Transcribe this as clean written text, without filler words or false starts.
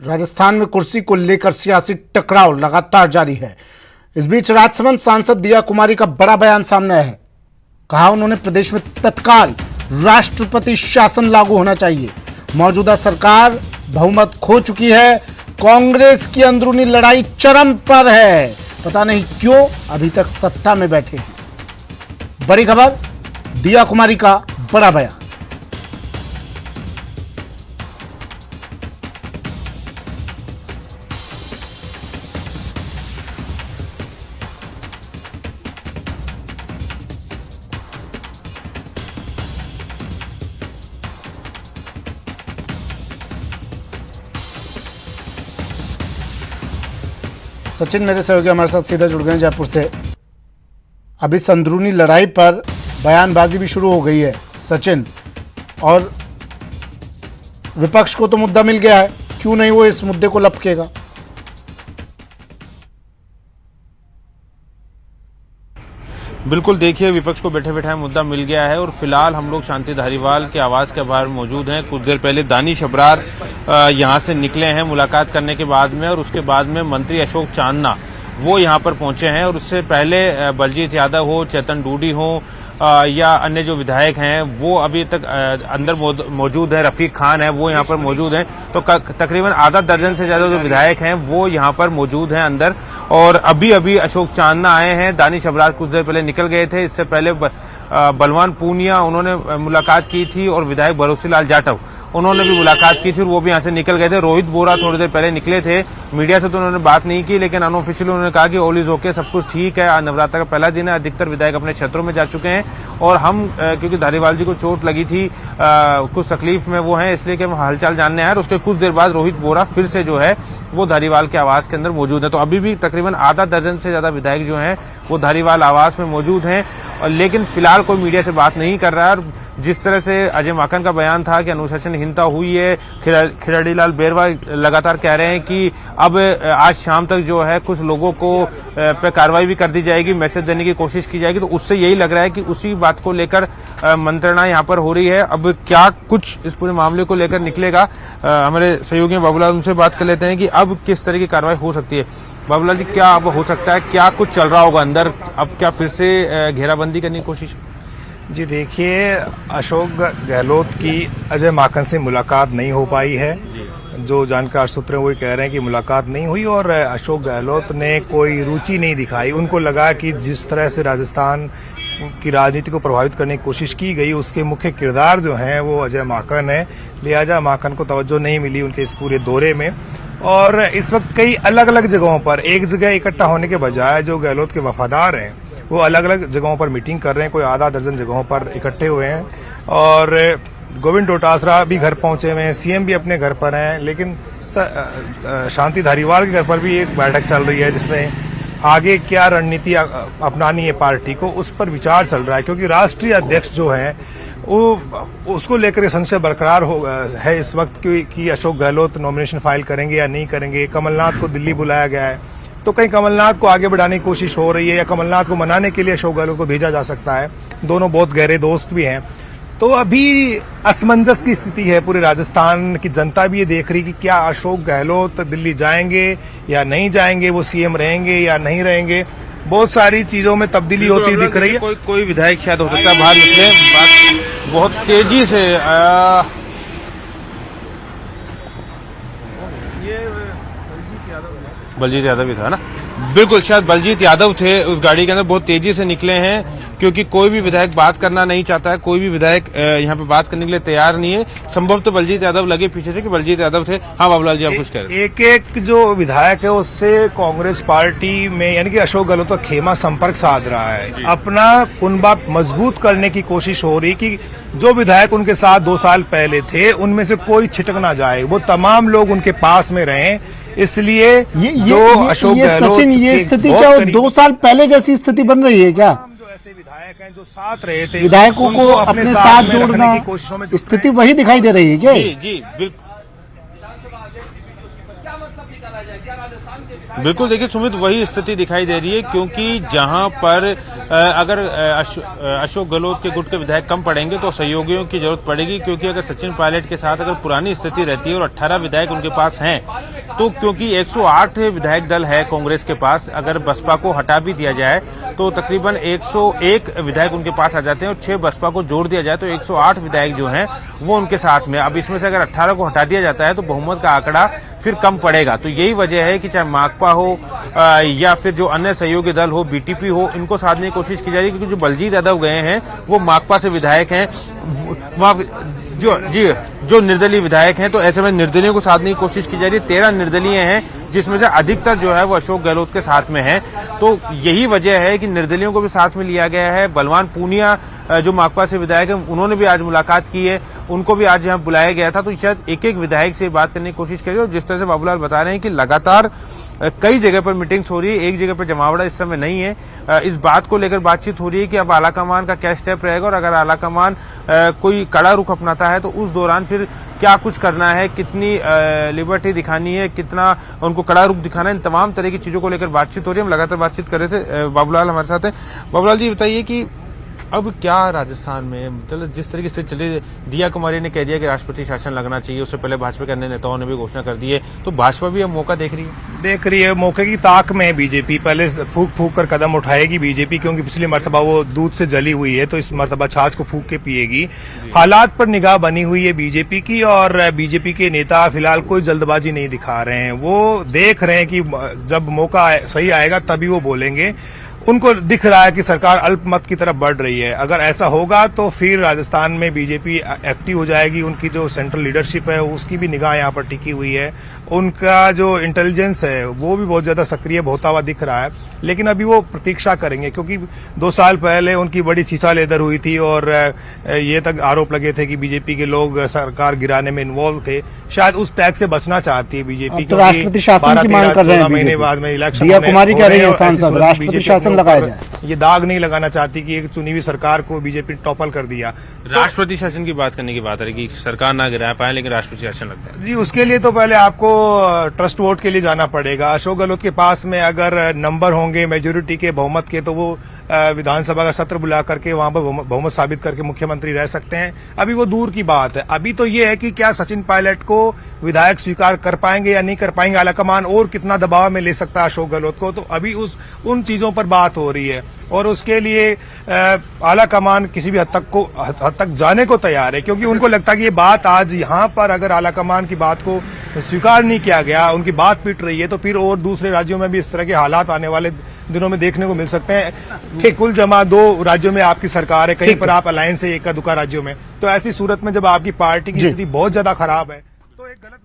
राजस्थान में कुर्सी को लेकर सियासी टकराव लगातार जारी है। इस बीच राजसमंद सांसद दिया कुमारी का बड़ा बयान सामने आया है। कहा उन्होंने प्रदेश में तत्काल राष्ट्रपति शासन लागू होना चाहिए। मौजूदा सरकार बहुमत खो चुकी है। कांग्रेस की अंदरूनी लड़ाई चरम पर है। पता नहीं क्यों अभी तक सत्ता में बैठे हैं। बड़ी खबर, दिया कुमारी का बड़ा बयान। सचिन मेरे सहयोगी हमारे साथ सीधा जुड़ गए हैं जयपुर से। अभी इस अंदरूनी लड़ाई पर बयानबाजी भी शुरू हो गई है सचिन, और विपक्ष को तो मुद्दा मिल गया है, क्यों नहीं वो इस मुद्दे को लपकेगा। बिल्कुल, देखिए विपक्ष को बैठे बैठाए मुद्दा मिल गया है और फिलहाल हम लोग शांति धारीवाल के आवास के बाहर मौजूद हैं। कुछ देर पहले दानिश अबरार यहां से निकले हैं मुलाकात करने के बाद में, और उसके बाद में मंत्री अशोक चांदना वो यहां पर पहुंचे हैं। और उससे पहले बलजीत यादव हो, चेतन डूडी हो या अन्य जो विधायक हैं वो अभी तक अंदर मौजूद है। रफीक खान है वो यहाँ पर मौजूद हैं। तो तकरीबन आधा दर्जन से ज्यादा जो विधायक हैं वो यहाँ पर मौजूद हैं अंदर। और अभी अभी अशोक चांदना आए हैं। दानिश अबरार कुछ देर पहले निकल गए थे। इससे पहले बलवान पूनिया उन्होंने मुलाकात की थी, और विधायक भरोसी लाल जाटव उन्होंने भी मुलाकात की थी और वो भी यहाँ से निकल गए थे। रोहित बोरा थोड़ी देर पहले निकले थे। मीडिया से तो उन्होंने बात नहीं की, लेकिन अनऑफिशियली उन्होंने कहा कि ऑल इज ओके, सब कुछ ठीक है। नवरात्र का पहला दिन है, अधिकतर विधायक अपने क्षेत्रों में जा चुके हैं और हम क्योंकि धारीवाल जी को चोट लगी थी, कुछ तकलीफ में वो हैं, इसलिए कि हम हालचाल जानने आए। और उसके कुछ देर बाद रोहित बोरा फिर से जो है वो धारीवाल के आवास के अंदर मौजूद है। तो अभी भी तकरीबन आधा दर्जन से ज्यादा विधायक जो हैं वो धारीवाल आवास में मौजूद हैं, लेकिन फिलहाल कोई मीडिया से बात नहीं कर रहा है। और जिस तरह से अजय माकन का बयान था कि अनुशासनहीनता हुई है, खिलाड़ी लाल बेरवा लगातार कह रहे हैं कि अब आज शाम तक जो है कुछ लोगों को पे कार्रवाई भी कर दी जाएगी, मैसेज देने की कोशिश की जाएगी। तो उससे यही लग रहा है कि उसी बात को लेकर मंत्रणा यहाँ पर हो रही है। अब क्या कुछ इस पूरे मामले को लेकर निकलेगा, हमारे सहयोगी बाबूलाल उनसे बात कर लेते हैं कि अब किस तरह की कार्रवाई हो सकती है। बाबूलाल जी, क्या अब हो सकता है, क्या कुछ चल रहा होगा अंदर? अब क्या फिर से घेराबंदी करने की कोशिश? जी देखिए, अशोक गहलोत की अजय माकन से मुलाकात नहीं हो पाई है। जो जानकार सूत्र हैं वही कह रहे हैं कि मुलाकात नहीं हुई और अशोक गहलोत ने कोई रुचि नहीं दिखाई। उनको लगा कि जिस तरह से राजस्थान की राजनीति को प्रभावित करने की कोशिश की गई, उसके मुख्य किरदार जो हैं वो अजय माकन है, लिहाजा माकन को तवज्जो नहीं मिली उनके इस पूरे दौरे में। और इस वक्त कई अलग अलग जगहों पर एक जगह इकट्ठा होने के बजाय जो गहलोत के वफादार हैं वो अलग अलग जगहों पर मीटिंग कर रहे हैं। कोई आधा दर्जन जगहों पर इकट्ठे हुए हैं और गोविंद डोटासरा भी घर पहुंचे हुए हैं, सीएम भी अपने घर पर हैं। लेकिन शांति धारीवाल के घर पर भी एक बैठक चल रही है जिसमें आगे क्या रणनीति अपनानी है पार्टी को, उस पर विचार चल रहा है। क्योंकि राष्ट्रीय अध्यक्ष जो है वो उसको लेकर संशय बरकरार है इस वक्त कि अशोक गहलोत नॉमिनेशन फाइल करेंगे या नहीं करेंगे। कमलनाथ को दिल्ली बुलाया गया है, तो कहीं कमलनाथ को आगे बढ़ाने की कोशिश हो रही है या कमलनाथ को मनाने के लिए अशोक गहलोत को भेजा जा सकता है। दोनों बहुत गहरे दोस्त भी हैं। तो अभी असमंजस की स्थिति है। पूरे राजस्थान की जनता भी ये देख रही कि क्या अशोक गहलोत दिल्ली जाएंगे या नहीं जाएंगे, वो सीएम रहेंगे या नहीं रहेंगे। बहुत सारी चीजों में तब्दीली होती दिख रही है। कोई विधायक शायद हो सकता है बाहर निकले, बात बहुत तेजी से बलजीत यादव भी था ना, बिल्कुल शायद बलजीत यादव थे उस गाड़ी के अंदर। बहुत तेजी से निकले हैं क्योंकि कोई भी विधायक बात करना नहीं चाहता है, कोई भी विधायक यहाँ पे बात करने के लिए तैयार नहीं है। संभव तो बलजीत यादव लगे पीछे से कि बलजीत यादव थे। हाँ बाबूलाल जी, आप कुछ कह रहे हैं। एक एक जो विधायक है उससे कांग्रेस पार्टी में यानी कि अशोक गहलोत का खेमा संपर्क साध रहा है। अपना कुनबा मजबूत करने की कोशिश हो रही कि जो विधायक उनके साथ 2 साल पहले थे उनमें से कोई छिटक ना जाए, वो तमाम लोग उनके पास में रहें। इसलिए ये सचिन, ये स्थिति क्या 2 साल पहले जैसी स्थिति बन रही है क्या? जो ऐसे विधायक हैं जो साथ रहे थे, विधायकों को अपने साथ जोड़ना की कोशिशों में स्थिति वही दिखाई दे रही है क्या? जी बिल्कुल। बिल्कुल देखिए सुमित, वही स्थिति दिखाई दे रही है, क्योंकि जहां पर अगर अशोक गहलोत के गुट के विधायक कम पड़ेंगे तो सहयोगियों की जरूरत पड़ेगी, क्योंकि अगर सचिन पायलट के साथ अगर पुरानी स्थिति रहती है और 18 विधायक उनके पास हैं, तो क्योंकि 108 विधायक दल है कांग्रेस के पास, अगर बसपा को हटा भी दिया जाए तो तकरीबन 101 विधायक उनके पास आ जाते हैं और 6 बसपा को जोड़ दिया जाए तो 108 विधायक जो हैं वो उनके साथ में। अब इसमें से अगर 18 को हटा दिया जाता है तो बहुमत का आंकड़ा फिर कम पड़ेगा। तो यही वजह है कि चाहे माकपा हो या फिर जो अन्य सहयोगी दल हो, बीटीपी हो, इनको साधने की कोशिश की जा रही है, क्योंकि जो बलजीत यादव गए हैं वो माकपा से विधायक हैं, जो निर्दलीय विधायक हैं, तो ऐसे में निर्दलीयों को साधने की कोशिश की जा रही है। 13 निर्दलीय हैं, जिसमें से अधिकतर जो है वो अशोक गहलोत के साथ में है। तो यही वजह है कि निर्दलीयों को भी साथ में लिया गया है। बलवान पूनिया जो माकपा से विधायक है, उन्होंने भी आज मुलाकात की है, उनको भी आज यहाँ बुलाया गया था। तो शायद एक एक विधायक से बात करने की कोशिश करें। और जिस तरह से बाबूलाल बता रहे हैं कि लगातार कई जगह पर मीटिंग्स हो रही है, एक जगह पर जमावड़ा इस समय नहीं है। इस बात को लेकर बातचीत हो रही है कि अब आलाकमान का क्या स्टेप रहेगा, और अगर आलाकमान कोई कड़ा रुख अपनाता है तो उस दौरान फिर क्या कुछ करना है, कितनी लिबर्टी दिखानी है, कितना उनको कड़ा रुख दिखाना है, इन तमाम तरह की चीजों को लेकर बातचीत हो रही है। हम लगातार बातचीत कर रहे थे। बाबूलाल हमारे साथ है। बाबूलाल जी बताइए कि अब क्या राजस्थान में, मतलब जिस तरीके से चले, दिया कुमारी ने कह दिया कि राष्ट्रपति शासन लगना चाहिए, उससे पहले भाजपा के अन्य नेताओं ने भी घोषणा कर दी है, तो भाजपा भी अब मौका देख रही है। मौके की ताक में बीजेपी पहले फूक फूक कर कदम उठाएगी बीजेपी, क्योंकि पिछली मर्तबा वो दूध से जली हुई है, तो इस मर्तबा छाछ को फूक के पिएगी। हालात पर निगाह बनी हुई है बीजेपी की, और बीजेपी के नेता फिलहाल कोई जल्दबाजी नहीं दिखा रहे हैं। वो देख रहे हैं कि जब मौका सही आएगा तभी वो बोलेंगे। उनको दिख रहा है कि सरकार अल्पमत की तरफ बढ़ रही है। अगर ऐसा होगा तो फिर राजस्थान में बीजेपी एक्टिव हो जाएगी। उनकी जो सेंट्रल लीडरशिप है उसकी भी निगाह यहाँ पर टिकी हुई है। उनका जो इंटेलिजेंस है वो भी बहुत ज्यादा सक्रिय होता हुआ दिख रहा है। लेकिन अभी वो प्रतीक्षा करेंगे, क्योंकि 2 साल पहले उनकी बड़ी छीछा लेदर हुई थी और ये तक आरोप लगे थे कि बीजेपी के लोग सरकार गिराने में इन्वॉल्व थे। शायद उस टैग से बचना चाहती है बीजेपी। तो राष्ट्रपति शासन की मांग कर रहे हैं, महीने बाद में इलेक्शन, दिया कुमारी कह रही है सांसद राष्ट्रपति शासन लगाया जाए। ये दाग नहीं लगाना चाहती कि एक चुनी हुई सरकार को बीजेपी ने टॉपल कर दिया। राष्ट्रपति शासन की बात करने की बात है कि सरकार ना गिरा पाए लेकिन राष्ट्रपति शासन लगता है। जी, उसके लिए तो पहले आपको ट्रस्ट वोट के लिए जाना पड़ेगा। अशोक गहलोत के पास में अगर नंबर होंगे मेजोरिटी के, बहुमत के, तो वो विधानसभा का सत्र बुला करके वहां पर बहुमत साबित करके मुख्यमंत्री रह सकते हैं। अभी वो दूर की बात है। अभी तो ये है कि क्या सचिन पायलट को विधायक स्वीकार कर पाएंगे या नहीं कर पाएंगे आलाकमान, और कितना दबाव में ले सकता है अशोक गहलोत को। तो अभी उन चीजों पर बात हो रही है, और उसके लिए आलाकमान किसी भी हद तक जाने को तैयार है, क्योंकि उनको लगता है कि ये बात आज यहाँ पर अगर आलाकमान की बात को स्वीकार नहीं किया गया, उनकी बात पिट रही है, तो फिर और दूसरे राज्यों में भी इस तरह के हालात आने वाले दिनों में देखने को मिल सकते हैं। कुल जमा 2 राज्यों में आपकी सरकार है, कहीं पर आप अलायंस है 1 का 2 राज्यों में। तो ऐसी सूरत में जब आपकी पार्टी की स्थिति बहुत ज्यादा खराब है तो एक गलत